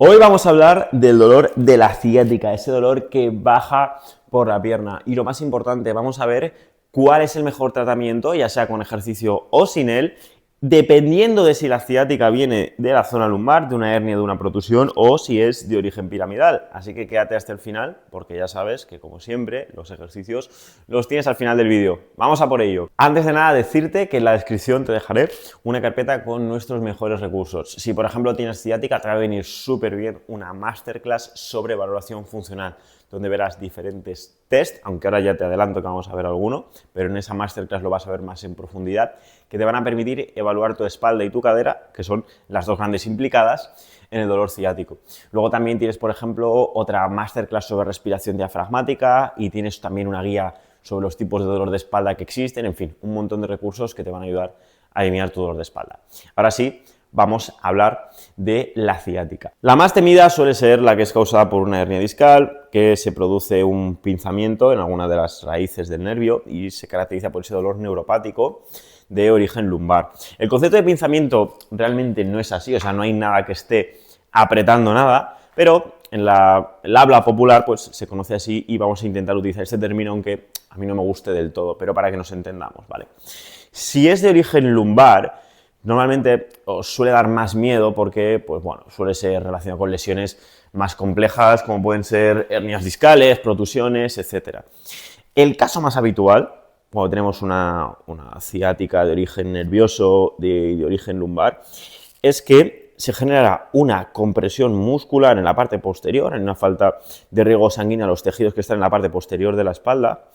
Hoy vamos a hablar del dolor de la ciática, ese dolor que baja por la pierna. Y lo más importante, vamos a ver cuál es el mejor tratamiento, ya sea con ejercicio o sin él, dependiendo de si la ciática viene de la zona lumbar, de una hernia, de una protusión, o si es de origen piramidal. Así que quédate hasta el final, porque ya sabes que, como siempre, los ejercicios los tienes al final del vídeo. Vamos a por ello. Antes de nada, decirte que en la descripción te dejaré una carpeta con nuestros mejores recursos. Si, por ejemplo, tienes ciática, te va a venir súper bien una masterclass sobre valoración funcional, donde verás diferentes test, aunque ahora ya te adelanto que vamos a ver alguno, pero en esa masterclass lo vas a ver más en profundidad, que te van a permitir evaluar tu espalda y tu cadera, que son las dos grandes implicadas en el dolor ciático. Luego también tienes, por ejemplo, otra masterclass sobre respiración diafragmática y tienes también una guía sobre los tipos de dolor de espalda que existen, en fin, un montón de recursos que te van a ayudar a eliminar tu dolor de espalda. Ahora sí, vamos a hablar de la ciática. La más temida suele ser la que es causada por una hernia discal, que se produce un pinzamiento en alguna de las raíces del nervio y se caracteriza por ese dolor neuropático de origen lumbar. El concepto de pinzamiento realmente no es así, o sea, no hay nada que esté apretando nada, pero en el habla popular pues se conoce así y vamos a intentar utilizar este término, aunque a mí no me guste del todo, pero para que nos entendamos, ¿vale? Si es de origen lumbar, normalmente os suele dar más miedo porque, pues bueno, suele ser relacionado con lesiones más complejas, como pueden ser hernias discales, protusiones, etc. El caso más habitual, cuando tenemos una ciática de origen nervioso, de origen lumbar, es que se genera una compresión muscular en la parte posterior, en una falta de riego sanguíneo a los tejidos que están en la parte posterior de la espalda,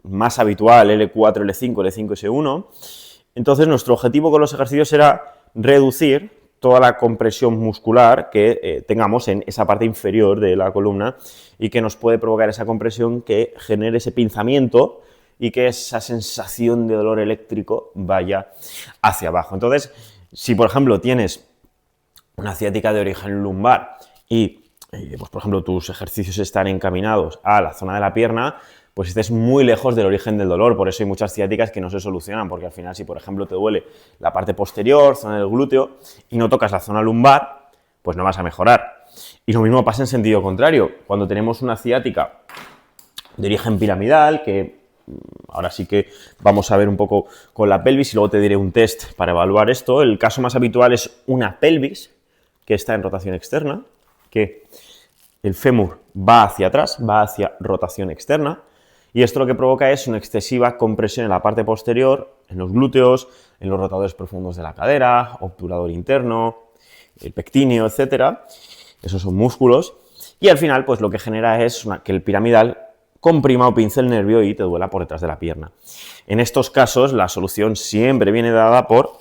más habitual L4, L5, L5, S1. Entonces, nuestro objetivo con los ejercicios era reducir toda la compresión muscular que tengamos en esa parte inferior de la columna y que nos puede provocar esa compresión que genere ese pinzamiento y que esa sensación de dolor eléctrico vaya hacia abajo. Entonces, si por ejemplo tienes una ciática de origen lumbar y, pues, por ejemplo, tus ejercicios están encaminados a la zona de la pierna, pues estés muy lejos del origen del dolor. Por eso hay muchas ciáticas que no se solucionan, porque al final, si por ejemplo te duele la parte posterior, zona del glúteo, y no tocas la zona lumbar, pues no vas a mejorar. Y lo mismo pasa en sentido contrario. Cuando tenemos una ciática de origen piramidal, que ahora sí que vamos a ver un poco con la pelvis y luego te diré un test para evaluar esto, el caso más habitual es una pelvis que está en rotación externa, que el fémur va hacia atrás, va hacia rotación externa, y esto lo que provoca es una excesiva compresión en la parte posterior, en los glúteos, en los rotadores profundos de la cadera, obturador interno, el pectíneo, etc. Esos son músculos. Y al final, pues lo que genera es que el piramidal comprima o pince el nervio y te duela por detrás de la pierna. En estos casos, la solución siempre viene dada por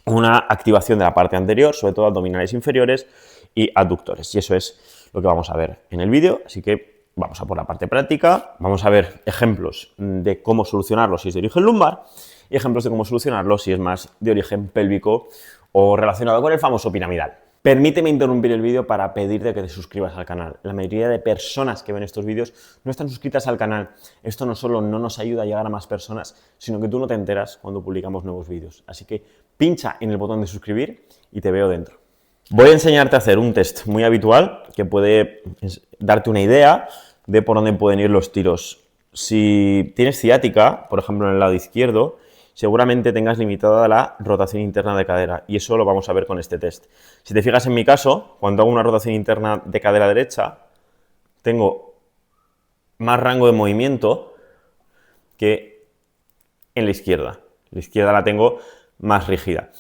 una activación de la parte anterior, sobre todo abdominales inferiores y aductores. Y eso es lo que vamos a ver en el vídeo, así que vamos a por la parte práctica, vamos a ver ejemplos de cómo solucionarlo si es de origen lumbar y ejemplos de cómo solucionarlo si es más de origen pélvico o relacionado con el famoso piramidal. Permíteme interrumpir el vídeo para pedirte que te suscribas al canal. La mayoría de personas que ven estos vídeos no están suscritas al canal. Esto no solo no nos ayuda a llegar a más personas, sino que tú no te enteras cuando publicamos nuevos vídeos. Así que pincha en el botón de suscribir y te veo dentro. Voy a enseñarte a hacer un test muy habitual que puede darte una idea de por dónde pueden ir los tiros. Si tienes ciática, por ejemplo en el lado izquierdo, seguramente tengas limitada la rotación interna de cadera y eso lo vamos a ver con este test. Si te fijas en mi caso, cuando hago una rotación interna de cadera derecha, tengo más rango de movimiento que en la izquierda. La izquierda la tengo más rígida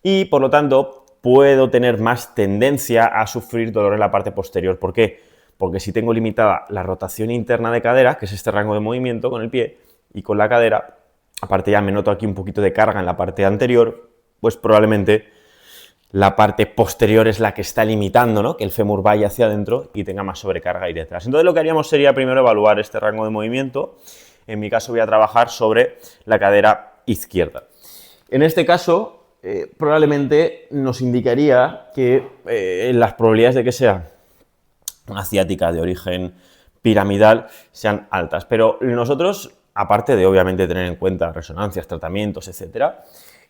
y por lo tanto puedo tener más tendencia a sufrir dolor en la parte posterior. ¿Por qué? Porque si tengo limitada la rotación interna de cadera, que es este rango de movimiento con el pie y con la cadera, aparte ya me noto aquí un poquito de carga en la parte anterior, pues probablemente la parte posterior es la que está limitando, ¿no?, que el fémur vaya hacia adentro y tenga más sobrecarga ahí detrás. Entonces lo que haríamos sería primero evaluar este rango de movimiento. En mi caso voy a trabajar sobre la cadera izquierda. En este caso probablemente nos indicaría que las probabilidades de que sea una ciática de origen piramidal sean altas, pero nosotros, aparte de obviamente tener en cuenta resonancias, tratamientos, etcétera,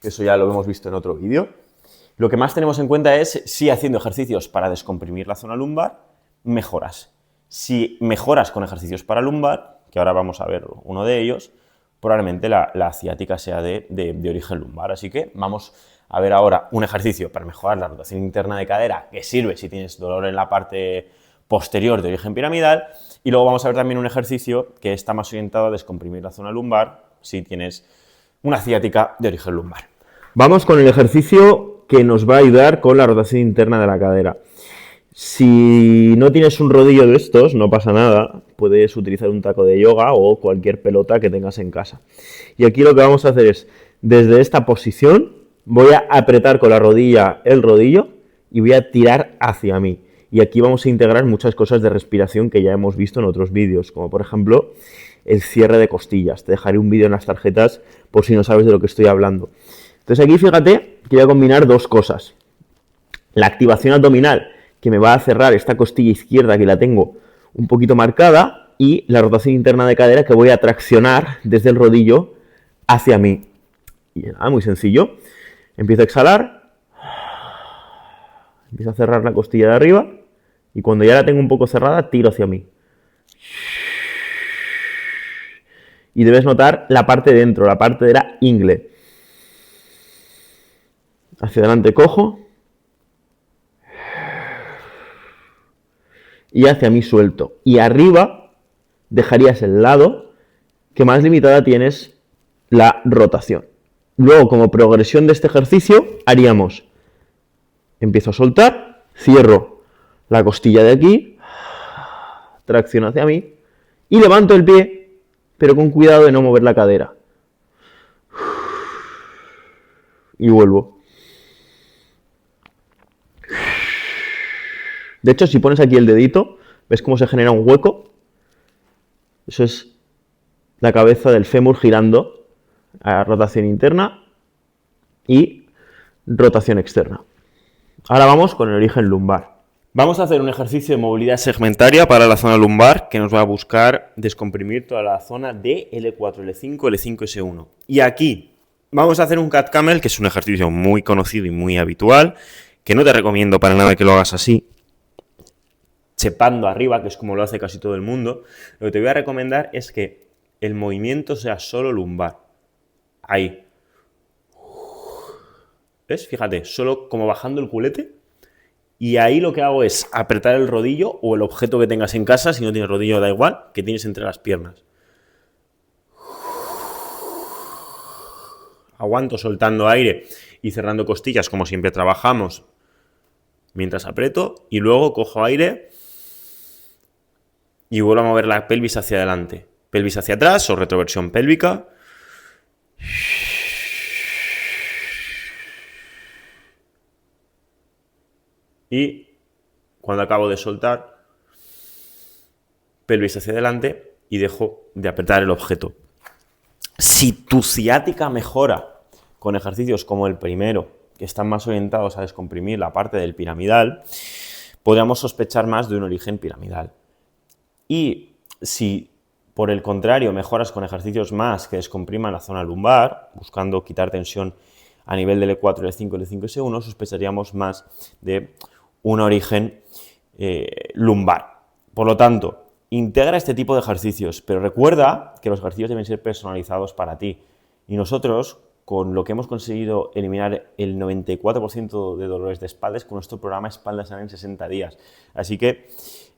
eso ya lo hemos visto en otro vídeo, Lo que más tenemos en cuenta es si haciendo ejercicios para descomprimir la zona lumbar, mejoras. Si mejoras con ejercicios para lumbar, que ahora vamos a ver uno de ellos, probablemente la ciática sea de origen lumbar. Así que vamos a ver ahora un ejercicio para mejorar la rotación interna de cadera, que sirve si tienes dolor en la parte posterior de origen piramidal, y luego vamos a ver también un ejercicio que está más orientado a descomprimir la zona lumbar si tienes una ciática de origen lumbar. Vamos con el ejercicio que nos va a ayudar con la rotación interna de la cadera. Si no tienes un rodillo de estos, no pasa nada, puedes utilizar un taco de yoga o cualquier pelota que tengas en casa. Y aquí lo que vamos a hacer es, desde esta posición, voy a apretar con la rodilla el rodillo y voy a tirar hacia mí. Y aquí vamos a integrar muchas cosas de respiración que ya hemos visto en otros vídeos, como por ejemplo el cierre de costillas. Te dejaré un vídeo en las tarjetas por si no sabes de lo que estoy hablando. Entonces aquí fíjate que voy a combinar dos cosas. La activación abdominal, que me va a cerrar esta costilla izquierda que la tengo un poquito marcada, y la rotación interna de cadera que voy a traccionar desde el rodillo hacia mí. Y nada, muy sencillo. Empiezo a exhalar, empiezo a cerrar la costilla de arriba y cuando ya la tengo un poco cerrada, tiro hacia mí. Y debes notar la parte de dentro, la parte de la ingle. Hacia adelante cojo y hacia mí suelto. Y arriba dejarías el lado que más limitada tienes la rotación. Luego, como progresión de este ejercicio, haríamos, empiezo a soltar, cierro la costilla de aquí, tracciono hacia mí y levanto el pie, pero con cuidado de no mover la cadera. Y vuelvo. De hecho, si pones aquí el dedito, ¿ves cómo se genera un hueco? Eso es la cabeza del fémur girando a rotación interna y rotación externa. Ahora vamos con el origen lumbar. Vamos a hacer un ejercicio de movilidad segmentaria para la zona lumbar que nos va a buscar descomprimir toda la zona de L4, L5, L5, S1. Y aquí vamos a hacer un cat camel, que es un ejercicio muy conocido y muy habitual, que no te recomiendo para nada que lo hagas así, chepando arriba, que es como lo hace casi todo el mundo. Lo que te voy a recomendar es que el movimiento sea solo lumbar. Ahí. ¿Ves? Fíjate, solo como bajando el culete. Y ahí lo que hago es apretar el rodillo o el objeto que tengas en casa, si no tienes rodillo da igual, que tienes entre las piernas. Aguanto soltando aire y cerrando costillas como siempre trabajamos mientras aprieto y luego cojo aire y vuelvo a mover la pelvis hacia adelante. Pelvis hacia atrás o retroversión pélvica. Y cuando acabo de soltar, pelvis hacia adelante y dejo de apretar el objeto. Si tu ciática mejora con ejercicios como el primero, que están más orientados a descomprimir la parte del piramidal, podríamos sospechar más de un origen piramidal. Y si por el contrario mejoras con ejercicios más que descompriman la zona lumbar, buscando quitar tensión a nivel del E4, L5, L5, S1, sospecharíamos más de un origen lumbar. Por lo tanto, integra este tipo de ejercicios, pero recuerda que los ejercicios deben ser personalizados para ti. Y nosotros, con lo que hemos conseguido eliminar el 94% de dolores de espalda, es con nuestro programa Espalda Sana en 60 días. Así que,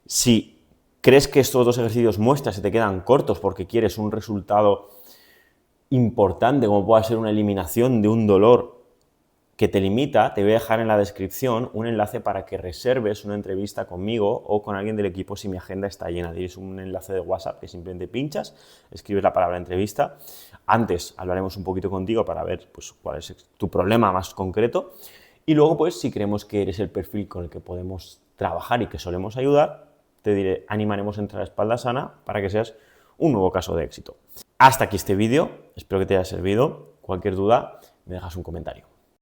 si crees que estos dos ejercicios muestras se te quedan cortos porque quieres un resultado importante, como pueda ser una eliminación de un dolor que te limita, te voy a dejar en la descripción un enlace para que reserves una entrevista conmigo o con alguien del equipo si mi agenda está llena. Tienes un enlace de WhatsApp que simplemente pinchas, escribes la palabra entrevista. Antes hablaremos un poquito contigo para ver pues, cuál es tu problema más concreto y luego pues si creemos que eres el perfil con el que podemos trabajar y que solemos ayudar, te animaremos a entrar a Espalda Sana para que seas un nuevo caso de éxito. Hasta aquí este vídeo, espero que te haya servido. Cualquier duda, me dejas un comentario.